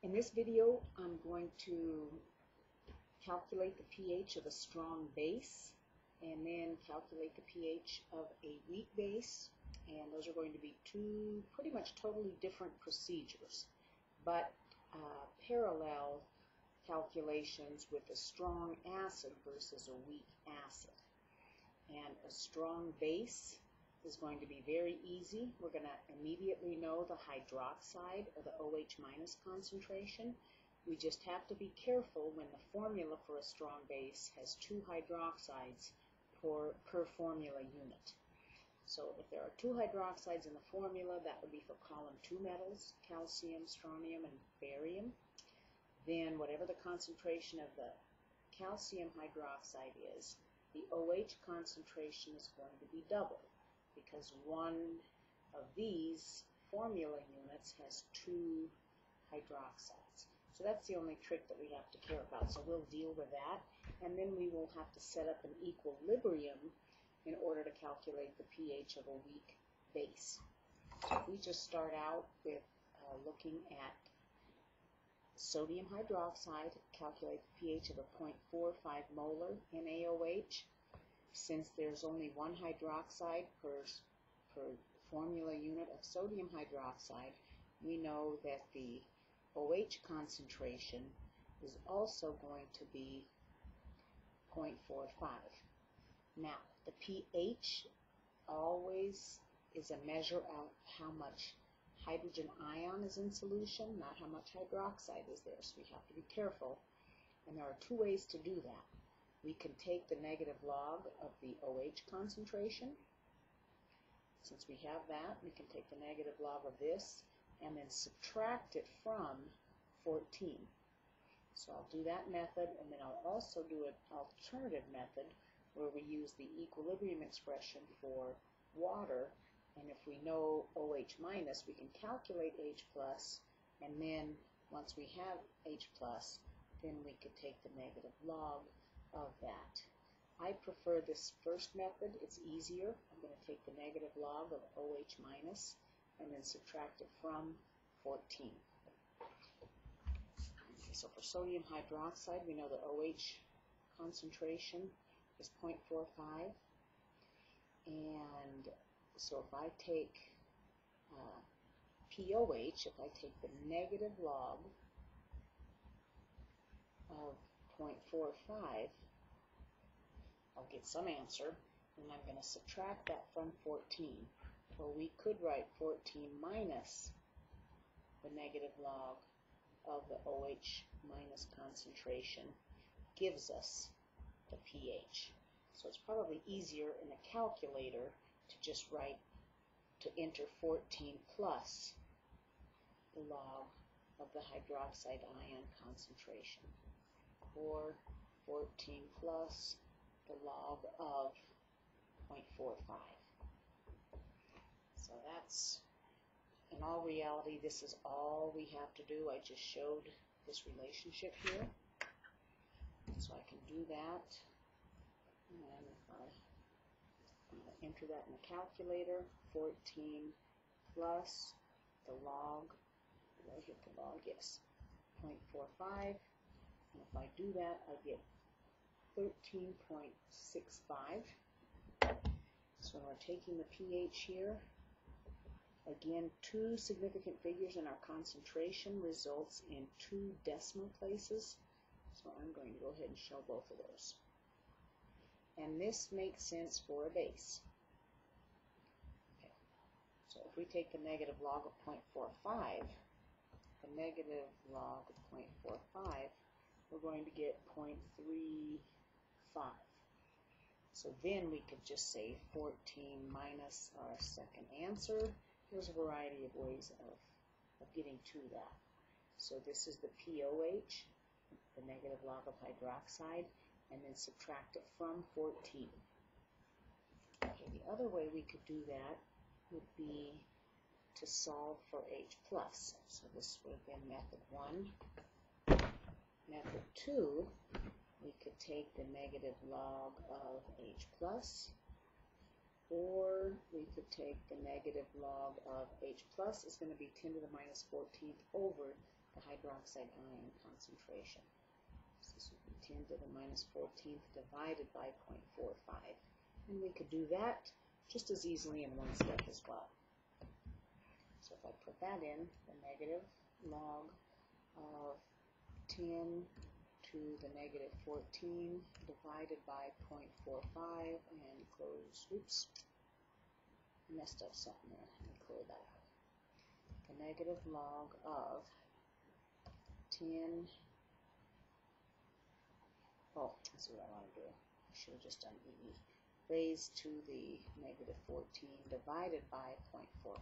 In this video, I'm going to calculate the pH of a strong base and then calculate the pH of a weak base, and those are going to be two pretty much totally different procedures, but parallel calculations with a strong acid versus a weak acid. And a strong base is going to be very easy. We're going to immediately know the hydroxide or the OH minus concentration. We just have to be careful when the formula for a strong base has two hydroxides per formula unit. So if there are two hydroxides in the formula, that would be for column 2 metals, calcium, strontium, and barium. Then whatever the concentration of the calcium hydroxide is, the OH concentration is going to be double, because one of these formula units has two hydroxides. So that's the only trick that we have to care about. So we'll deal with that, and then we will have to set up an equilibrium in order to calculate the pH of a weak base. So we just start out with looking at sodium hydroxide, calculate the pH of a 0.45 molar NaOH. Since there's only one hydroxide per formula unit of sodium hydroxide, we know that the OH concentration is also going to be 0.45. Now, the pH always is a measure of how much hydrogen ion is in solution, not how much hydroxide is there, so we have to be careful. And there are two ways to do that. We can take the negative log of the OH concentration. Since we have that, we can take the negative log of this and then subtract it from 14. So I'll do that method, and then I'll also do an alternative method where we use the equilibrium expression for water, and if we know OH minus, we can calculate H plus, and then once we have H plus, then we could take the negative log of that. I prefer this first method. It's easier. I'm going to take the negative log of OH minus and then subtract it from 14. Okay, so for sodium hydroxide, we know the OH concentration is 0.45, and so if I take POH, if I take the negative log of 0.45, I'll get some answer, and I'm going to subtract that from 14. Or we could write 14 minus the negative log of the OH minus concentration gives us the pH. So it's probably easier in a calculator to just enter 14 plus the log of the hydroxide ion concentration, or 14 plus the log of 0.45. So that's, in all reality, this is all we have to do. I just showed this relationship here. So I can do that, and if I'm going to enter that in the calculator, 14 plus the log, did I hit the log? Yes, 0.45, and if I do that, I get 13.65. So we're taking the pH here. Again, two significant figures in our concentration results in two decimal places. So I'm going to go ahead and show both of those. And this makes sense for a base. Okay. So if we take the negative log of 0.45, the negative log of 0.45, we're going to get 0.35. So then we could just say 14 minus our second answer. There's a variety of ways of getting to that. So this is the POH, the negative log of hydroxide, and then subtract it from 14. Okay, the other way we could do that would be to solve for H plus. So this would have been method 1. Method 2, we could take the negative log of H plus, or we could take the negative log of H plus is going to be 10 to the minus 14th over the hydroxide ion concentration. So this would be 10 to the minus 14th divided by 0.45. And we could do that just as easily in one step as well. So if I put that in, the negative log of 10 to the negative 14 divided by 0.45 and close, oops, messed up something there, let me clear that out. The negative log of 10, oh, that's what I want to do. I should have just done E raised to the negative 14 divided by 0.45.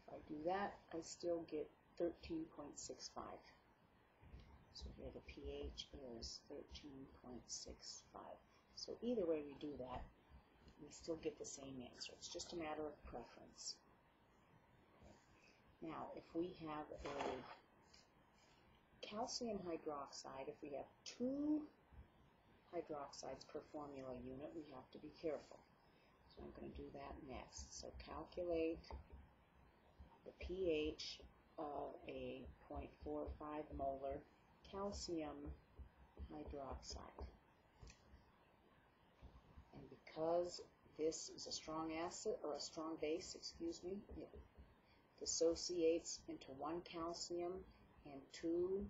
If I do that, I still get 13.65. So here the pH is 13.65. So either way we do that, we still get the same answer. It's just a matter of preference. Now, if we have a calcium hydroxide, if we have 2 hydroxides per formula unit, we have to be careful. So I'm going to do that next. So calculate the pH of a 0.45 molar calcium hydroxide. And because this is a strong acid, or a strong base, excuse me, it dissociates into 1 calcium and 2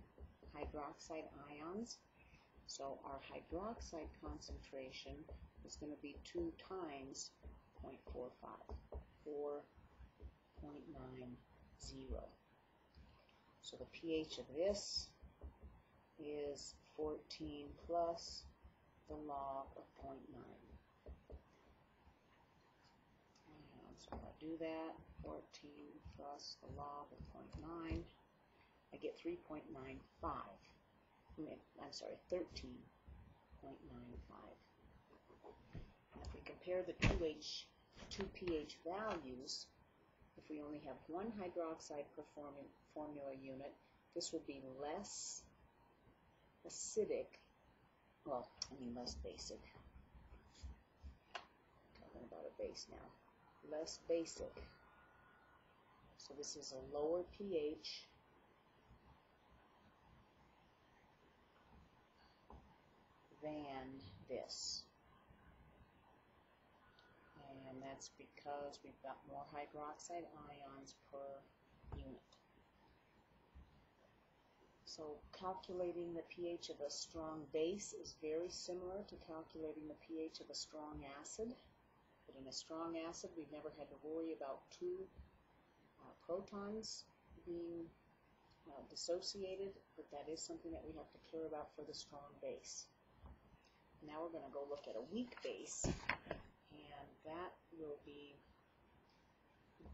hydroxide ions. So our hydroxide concentration is going to be 2 times 0.45, 4.90. So the pH of this is 14 plus the log of 0.9. So if I do that, 14 plus the log of 0.9, I get 3.95. I'm sorry, 13.95. And if we compare the two pH values, if we only have 1 hydroxide per formula unit, this would be less acidic, well, I mean less basic. I'm talking about a base now. Less basic. So this is a lower pH than this. And that's because we've got more hydroxide ions per unit. So calculating the pH of a strong base is very similar to calculating the pH of a strong acid. But in a strong acid, we've never had to worry about 2 protons being dissociated, but that is something that we have to care about for the strong base. Now we're going to go look at a weak base, and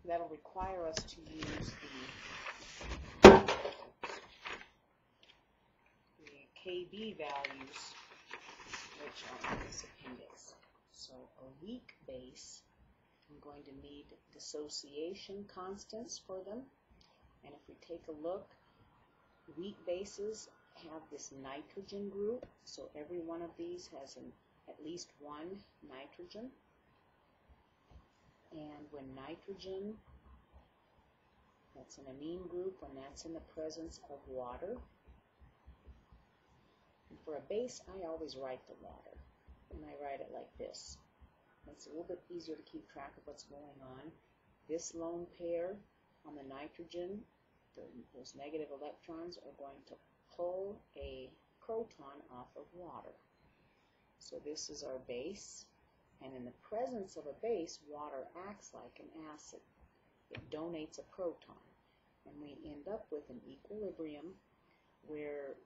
that'll require us to use the KB values, which are in this appendix. So a weak base, I'm going to need dissociation constants for them. And if we take a look, weak bases have this nitrogen group. So every one of these has at least 1 nitrogen. And when nitrogen, that's an amine group, when that's in the presence of water. And for a base, I always write the water. And I write it like this. It's a little bit easier to keep track of what's going on. This lone pair on the nitrogen, those negative electrons are going to pull a proton off of water. So this is our base, and in the presence of a base, water acts like an acid. It donates a proton, and we end up with an equilibrium where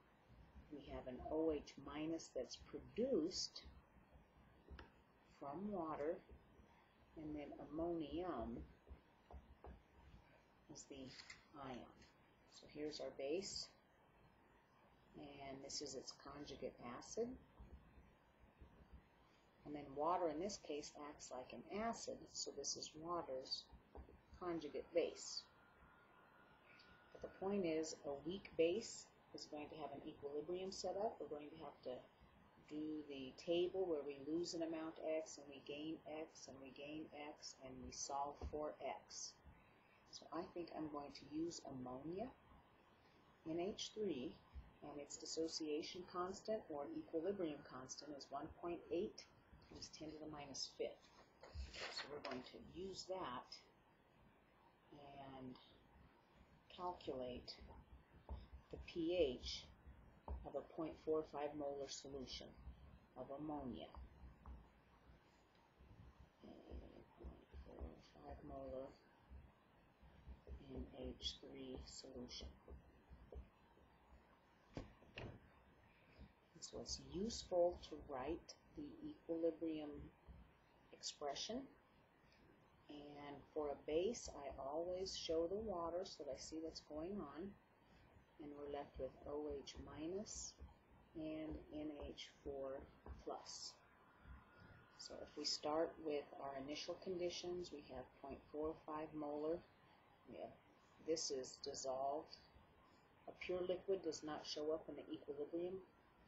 we have an OH minus that's produced from water, and then ammonium is the ion. So here's our base, and this is its conjugate acid. And then water in this case acts like an acid, so this is water's conjugate base. But the point is, a weak base is going to have an equilibrium set up. We're going to have to do the table where we lose an amount x and we gain x and we gain x and we solve for x. So I think I'm going to use ammonia, NH3, and its dissociation constant or equilibrium constant is 1.8 times 10 to the minus fifth. So we're going to use that and calculate the pH of a 0.45 molar solution of ammonia. 0.45 molar NH3 solution. So it's useful to write the equilibrium expression. And for a base, I always show the water so that I see what's going on. And we're left with OH minus and NH4 plus. So if we start with our initial conditions, we have 0.45 molar. This is dissolved. A pure liquid does not show up in the equilibrium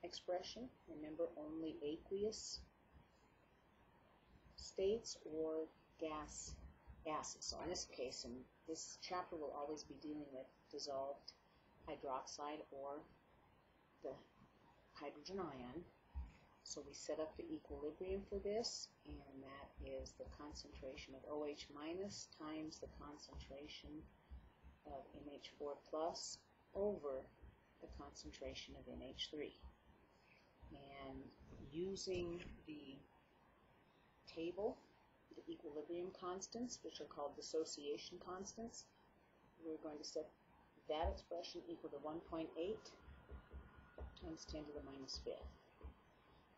expression. Remember, only aqueous states or gases. So in this case, in this chapter, we'll always be dealing with dissolved hydroxide or the hydrogen ion. So we set up the equilibrium for this, and that is the concentration of OH minus times the concentration of NH4 plus over the concentration of NH3. And using the table, the equilibrium constants, which are called dissociation constants, we're going to set that expression equal to 1.8 times 10 to the minus fifth.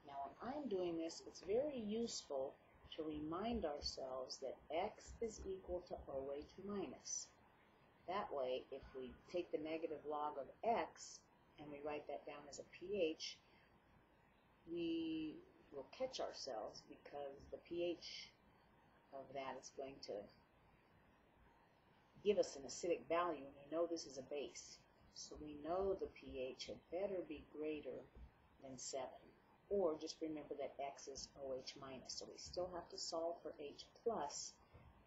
Now when I'm doing this, it's very useful to remind ourselves that X is equal to OH minus. That way, if we take the negative log of X and we write that down as a pH, we will catch ourselves because the pH of that is going to give us an acidic value, and we know this is a base. So we know the pH had better be greater than 7. Or just remember that X is OH minus. So we still have to solve for H plus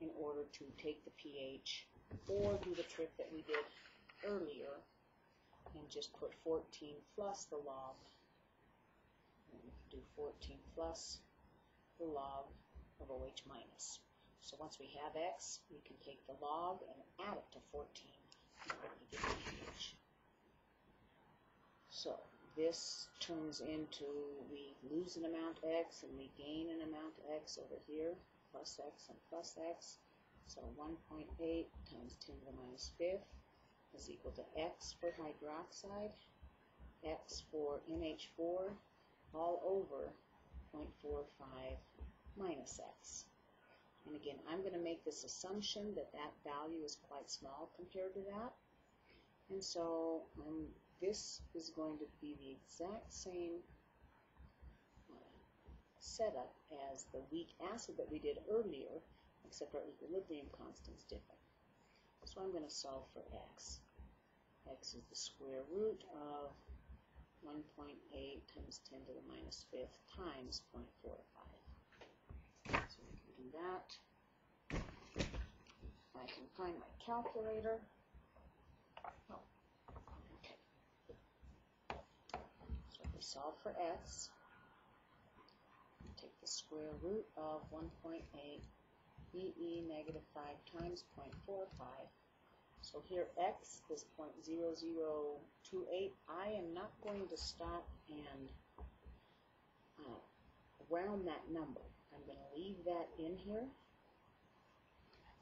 in order to take the pH, or do the trick that we did earlier and just put 14 plus the log. And we can do 14 plus the log of OH minus. So once we have X, we can take the log and add it to 14 in order to get the pH. So this turns into, we lose an amount X and we gain an amount X over here, plus X and plus X. So 1.8 times 10 to the minus fifth is equal to X for hydroxide, X for NH4, all over 0.45 minus X. And again, I'm going to make this assumption that that value is quite small compared to that. And so this is going to be the exact same setup as the weak acid that we did earlier, except our equilibrium constant's different. So I'm going to solve for X. X is the square root of 1.8 times 10 to the minus fifth times 0.45. So we can do that. I can find my calculator. Oh, okay. So if we solve for X, we take the square root of 1.8 EE negative 5 times 0.45. So here X is 0.0028. I am not going to stop and round that number. I'm going to leave that in here.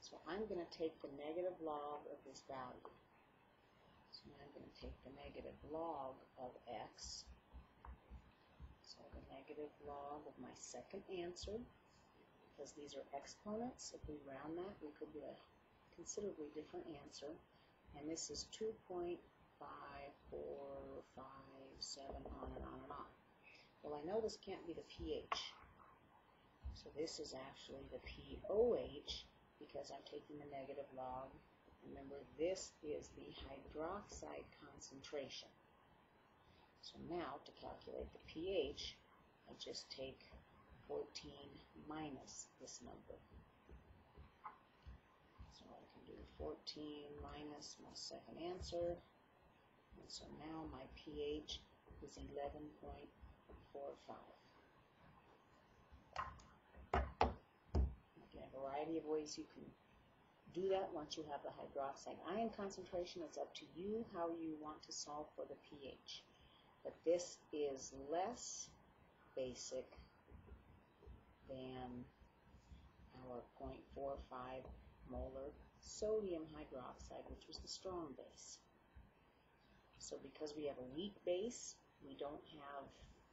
So I'm going to take the negative log of this value. So now I'm going to take the negative log of X. So the negative log of my second answer, because these are exponents. If we round that, we could get a considerably different answer. And this is 2.5457, on and on and on. Well, I know this can't be the pH. So this is actually the POH, because I'm taking the negative log. Remember, this is the hydroxide concentration. So now, to calculate the pH, I just take 14 minus this number. So I can do 14 minus my second answer. And so now my pH is 11.45. Again, a variety of ways you can do that once you have the hydroxide ion concentration. It's up to you how you want to solve for the pH. But this is less basic than our 0.45 molar sodium hydroxide, which was the strong base. So because we have a weak base, we don't have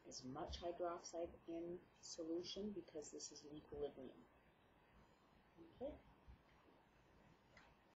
as much hydroxide in solution because this is in equilibrium. Okay.